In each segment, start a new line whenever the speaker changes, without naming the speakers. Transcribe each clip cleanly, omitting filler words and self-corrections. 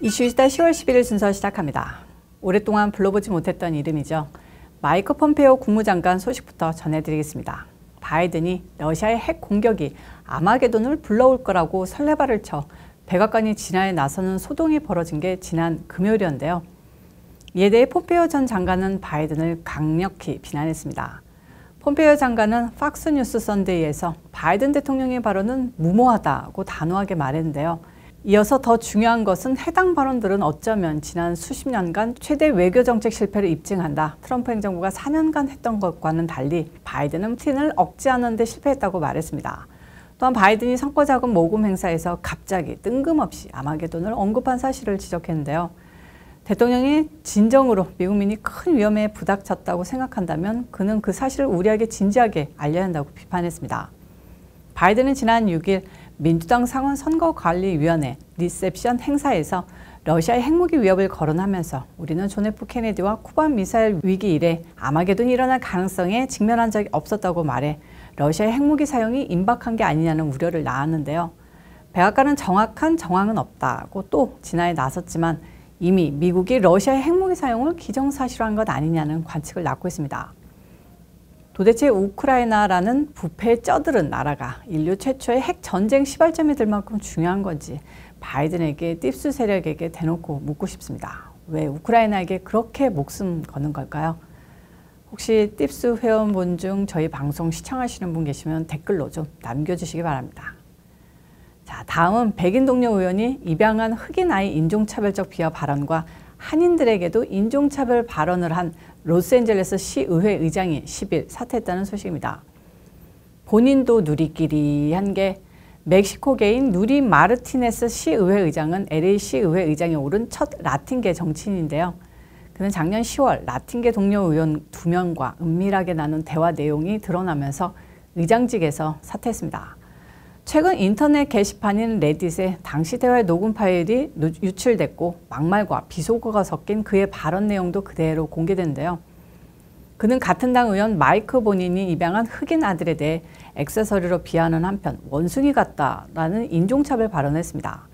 이슈이스타 10월 11일 순서 시작합니다. 오랫동안 불러보지 못했던 이름이죠. 마이크 폼페이오 국무장관 소식부터 전해드리겠습니다. 바이든이 러시아의 핵 공격이 아마게돈을 불러올 거라고 설레발을 쳐 백악관이 진화에 나서는 소동이 벌어진 게 지난 금요일이었는데요. 이에 대해 폼페이오 전 장관은 바이든을 강력히 비난했습니다. 폼페이오 장관은 팍스뉴스 선데이에서 바이든 대통령의 발언은 무모하다고 단호하게 말했는데요. 이어서 더 중요한 것은 해당 발언들은 어쩌면 지난 수십 년간 최대 외교정책 실패를 입증한다. 트럼프 행정부가 4년간 했던 것과는 달리 바이든은 푸틴을 억제하는 데 실패했다고 말했습니다. 또한 바이든이 선거자금 모금 행사에서 갑자기 뜬금없이 아마게돈을 언급한 사실을 지적했는데요. 대통령이 진정으로 미국민이 큰 위험에 부닥쳤다고 생각한다면 그는 그 사실을 우리에게 진지하게 알려야 한다고 비판했습니다. 바이든은 지난 6일 민주당 상원 선거관리위원회 리셉션 행사에서 러시아의 핵무기 위협을 거론하면서 우리는 존 F 케네디와 쿠바 미사일 위기 이래 아마게돈이 일어날 가능성에 직면한 적이 없었다고 말해 러시아의 핵무기 사용이 임박한 게 아니냐는 우려를 낳았는데요. 백악관은 정확한 정황은 없다고 또 진화에 나섰지만 이미 미국이 러시아의 핵무기 사용을 기정사실화한 것 아니냐는 관측을 낳고 있습니다. 도대체 우크라이나라는 부패에 쩌들은 나라가 인류 최초의 핵 전쟁 시발점이 될 만큼 중요한 건지 바이든에게 딥스 세력에게 대놓고 묻고 싶습니다. 왜 우크라이나에게 그렇게 목숨 거는 걸까요? 혹시 딥스 회원분 중 저희 방송 시청하시는 분 계시면 댓글로 좀 남겨주시기 바랍니다. 자, 다음은 백인 동료 의원이 입양한 흑인 아이 인종차별적 비하 발언과 한인들에게도 인종차별 발언을 한 로스앤젤레스 시의회 의장이 10일 사퇴했다는 소식입니다. 본인도 누리끼리 한 게 멕시코계인 누리 마르티네스 시의회 의장은 LA 시의회 의장에 오른 첫 라틴계 정치인인데요. 그는 작년 10월 라틴계 동료 의원 2명과 은밀하게 나눈 대화 내용이 드러나면서 의장직에서 사퇴했습니다. 최근 인터넷 게시판인 레딧에 당시 대화의 녹음 파일이 유출됐고 막말과 비속어가 섞인 그의 발언 내용도 그대로 공개됐는데요. 그는 같은 당 의원 마이크 본인이 입양한 흑인 아들에 대해 액세서리로 비하하는 한편 원숭이 같다라는 인종차별 발언을 했습니다.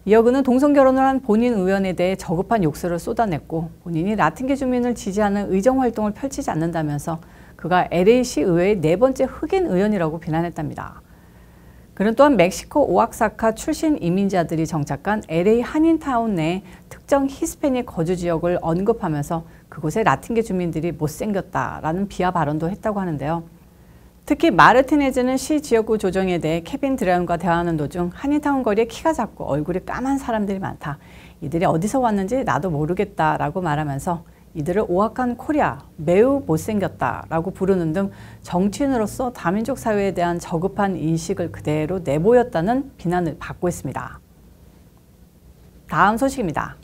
이어 그는 동성결혼을 한 본인 의원에 대해 저급한 욕설을 쏟아냈고 본인이 라틴계 주민을 지지하는 의정활동을 펼치지 않는다면서 그가 LA시 의회의 4번째 흑인 의원이라고 비난했답니다. 그는 또한 멕시코 오아사카 출신 이민자들이 정착한 LA 한인타운 내 특정 히스패닉 거주 지역을 언급하면서 그곳의 라틴계 주민들이 못생겼다라는 비하 발언도 했다고 하는데요. 특히 마르티네즈는 시 지역구 조정에 대해 케빈 드라운과 대화하는 도중 한인타운 거리에 키가 작고 얼굴이 까만 사람들이 많다. 이들이 어디서 왔는지 나도 모르겠다라고 말하면서 이들을 오악한 코리아, 매우 못생겼다라고 부르는 등 정치인으로서 다민족 사회에 대한 저급한 인식을 그대로 내보였다는 비난을 받고 있습니다. 다음 소식입니다.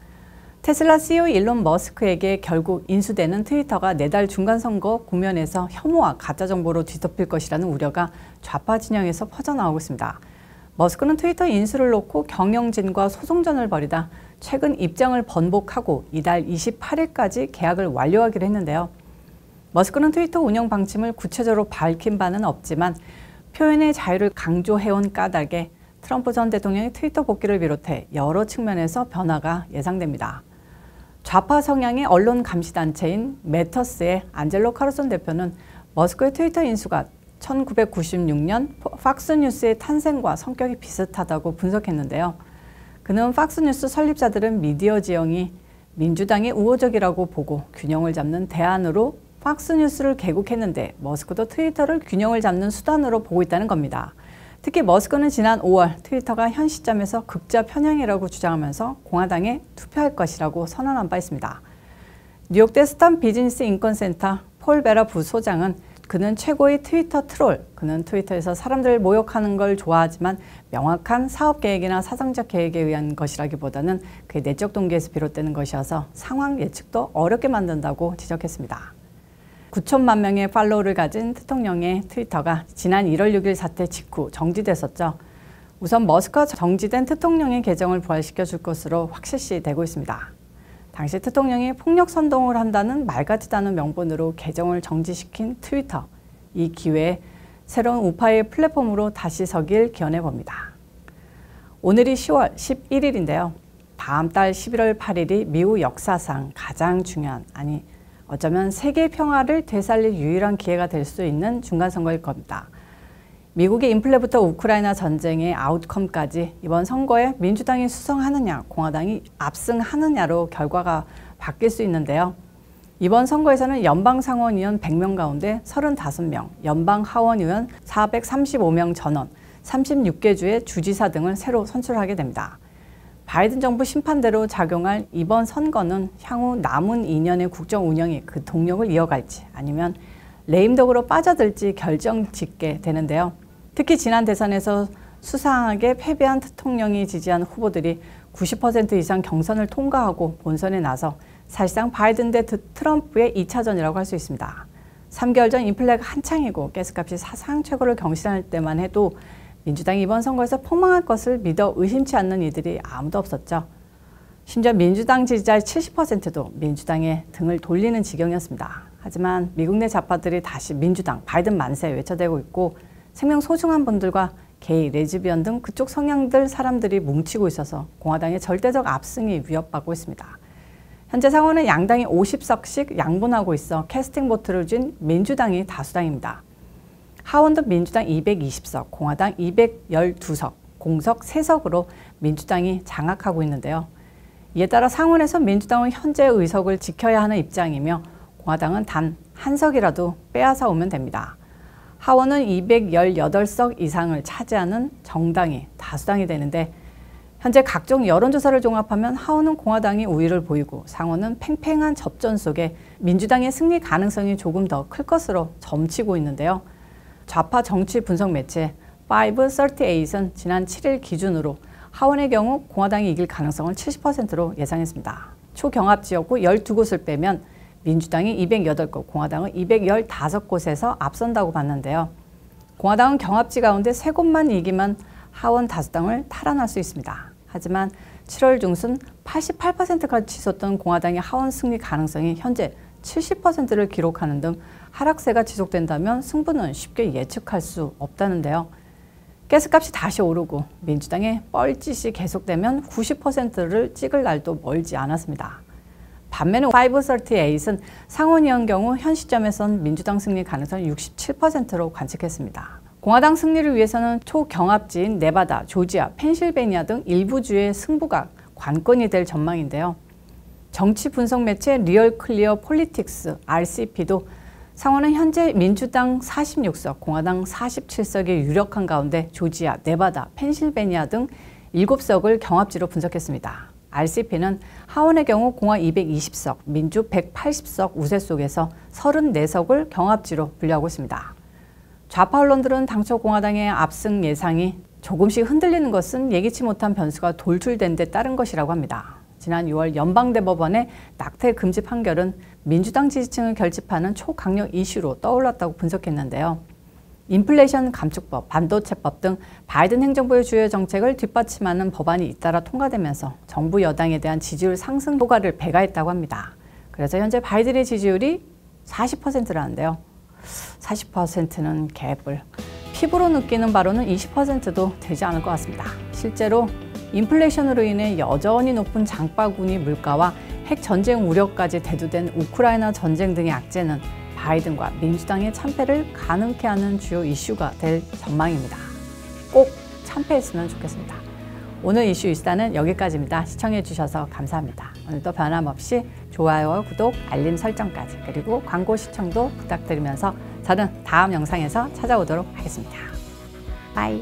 테슬라 CEO 일론 머스크에게 결국 인수되는 트위터가 내달 중간선거 국면에서 혐오와 가짜정보로 뒤덮일 것이라는 우려가 좌파 진영에서 퍼져나오고 있습니다. 머스크는 트위터 인수를 놓고 경영진과 소송전을 벌이다 최근 입장을 번복하고 이달 28일까지 계약을 완료하기로 했는데요. 머스크는 트위터 운영 방침을 구체적으로 밝힌 바는 없지만 표현의 자유를 강조해온 까닭에 트럼프 전 대통령의 트위터 복귀를 비롯해 여러 측면에서 변화가 예상됩니다. 좌파 성향의 언론 감시단체인 매터스의 안젤로 카르손 대표는 머스크의 트위터 인수가 1996년 팍스뉴스의 탄생과 성격이 비슷하다고 분석했는데요. 그는 팍스뉴스 설립자들은 미디어 지형이 민주당의 우호적이라고 보고 균형을 잡는 대안으로 팍스뉴스를 개국했는데 머스크도 트위터를 균형을 잡는 수단으로 보고 있다는 겁니다. 특히 머스크는 지난 5월 트위터가 현 시점에서 극좌 편향이라고 주장하면서 공화당에 투표할 것이라고 선언한 바 있습니다. 뉴욕대 스탄 비즈니스 인권센터 폴 베라 부소장은 그는 최고의 트위터 트롤, 그는 트위터에서 사람들을 모욕하는 걸 좋아하지만 명확한 사업 계획이나 사상적 계획에 의한 것이라기보다는 그의 내적 동기에서 비롯되는 것이어서 상황 예측도 어렵게 만든다고 지적했습니다. 9천만 명의 팔로워를 가진 대통령의 트위터가 지난 1월 6일 사태 직후 정지됐었죠. 우선 머스크가 정지된 대통령의 계정을 부활시켜 줄 것으로 확실시 되고 있습니다. 당시 대통령이 폭력 선동을 한다는 말 같지도 않은 명분으로 계정을 정지시킨 트위터. 이 기회에 새로운 우파의 플랫폼으로 다시 서길 기원해 봅니다. 오늘이 10월 11일인데요. 다음 달 11월 8일이 미국 역사상 가장 중요한, 아니 어쩌면 세계 평화를 되살릴 유일한 기회가 될 수 있는 중간선거일 겁니다. 미국의 인플레부터 우크라이나 전쟁의 아웃컴까지 이번 선거에 민주당이 수성하느냐, 공화당이 압승하느냐로 결과가 바뀔 수 있는데요. 이번 선거에서는 연방상원의원 100명 가운데 35명, 연방하원의원 435명 전원, 36개 주의 주지사 등을 새로 선출하게 됩니다. 바이든 정부 심판대로 작용할 이번 선거는 향후 남은 2년의 국정 운영이 그 동력을 이어갈지 아니면 레임덕으로 빠져들지 결정짓게 되는데요. 특히 지난 대선에서 수상하게 패배한 대통령이 지지한 후보들이 90% 이상 경선을 통과하고 본선에 나서 사실상 바이든 대 트럼프의 2차전이라고 할 수 있습니다. 3개월 전 인플레가 한창이고 가스값이 사상 최고를 경신할 때만 해도 민주당이 이번 선거에서 폭망할 것을 믿어 의심치 않는 이들이 아무도 없었죠. 심지어 민주당 지지자의 70%도 민주당에 등을 돌리는 지경이었습니다. 하지만 미국 내 좌파들이 다시 민주당, 바이든 만세 외쳐대고 있고 생명 소중한 분들과 게이, 레즈비언 등 그쪽 성향들 사람들이 뭉치고 있어서 공화당의 절대적 압승이 위협받고 있습니다. 현재 상원은 양당이 50석씩 양분하고 있어 캐스팅 보트를 쥔 민주당이 다수당입니다. 하원도 민주당 220석, 공화당 212석, 공석 3석으로 민주당이 장악하고 있는데요. 이에 따라 상원에서 민주당은 현재 의석을 지켜야 하는 입장이며 공화당은 단 한 석이라도 빼앗아 오면 됩니다. 하원은 218석 이상을 차지하는 정당이 다수당이 되는데 현재 각종 여론조사를 종합하면 하원은 공화당이 우위를 보이고 상원은 팽팽한 접전 속에 민주당의 승리 가능성이 조금 더 클 것으로 점치고 있는데요. 좌파 정치 분석 매체 538은 지난 7일 기준으로 하원의 경우 공화당이 이길 가능성을 70%로 예상했습니다. 초경합 지역구 12곳을 빼면 민주당이 208곳, 공화당은 215곳에서 앞선다고 봤는데요. 공화당은 경합지 가운데 3곳만 이기면 하원 다수당을 탈환할 수 있습니다. 하지만 7월 중순 88%까지 치솟던 공화당의 하원 승리 가능성이 현재 70%를 기록하는 등 하락세가 지속된다면 승부는 쉽게 예측할 수 없다는데요. 가스값이 다시 오르고 민주당의 뻘짓이 계속되면 90%를 찍을 날도 멀지 않았습니다. 반면에 538은 상원의원 경우 현 시점에선 민주당 승리 가능성을 67%로 관측했습니다. 공화당 승리를 위해서는 초경합지인 네바다, 조지아, 펜실베니아 등 일부 주의 승부가 관건이 될 전망인데요. 정치 분석 매체 리얼 클리어 폴리틱스 RCP도 상원은 현재 민주당 46석, 공화당 47석이 유력한 가운데 조지아, 네바다, 펜실베니아 등 7석을 경합지로 분석했습니다. RCP는 하원의 경우 공화 220석, 민주 180석 우세 속에서 34석을 경합지로 분류하고 있습니다. 좌파 언론들은 당초 공화당의 압승 예상이 조금씩 흔들리는 것은 예기치 못한 변수가 돌출된 데 따른 것이라고 합니다. 지난 6월 연방대법원의 낙태 금지 판결은 민주당 지지층을 결집하는 초강력 이슈로 떠올랐다고 분석했는데요. 인플레이션 감축법, 반도체법 등 바이든 행정부의 주요 정책을 뒷받침하는 법안이 잇따라 통과되면서 정부 여당에 대한 지지율 상승 효과를 배가했다고 합니다. 그래서 현재 바이든의 지지율이 40%라는데요. 40%는 개뿔. 피부로 느끼는 바로는 20%도 되지 않을 것 같습니다. 실제로 인플레이션으로 인해 여전히 높은 장바구니 물가와 핵 전쟁 우려까지 대두된 우크라이나 전쟁 등의 악재는 바이든과 민주당의 참패를 가능케 하는 주요 이슈가 될 전망입니다. 꼭 참패했으면 좋겠습니다. 오늘 이슈 이슈다는 여기까지입니다. 시청해 주셔서 감사합니다. 오늘도 변함없이 좋아요와 구독, 알림 설정까지 그리고 광고 시청도 부탁드리면서 저는 다음 영상에서 찾아오도록 하겠습니다. 바이.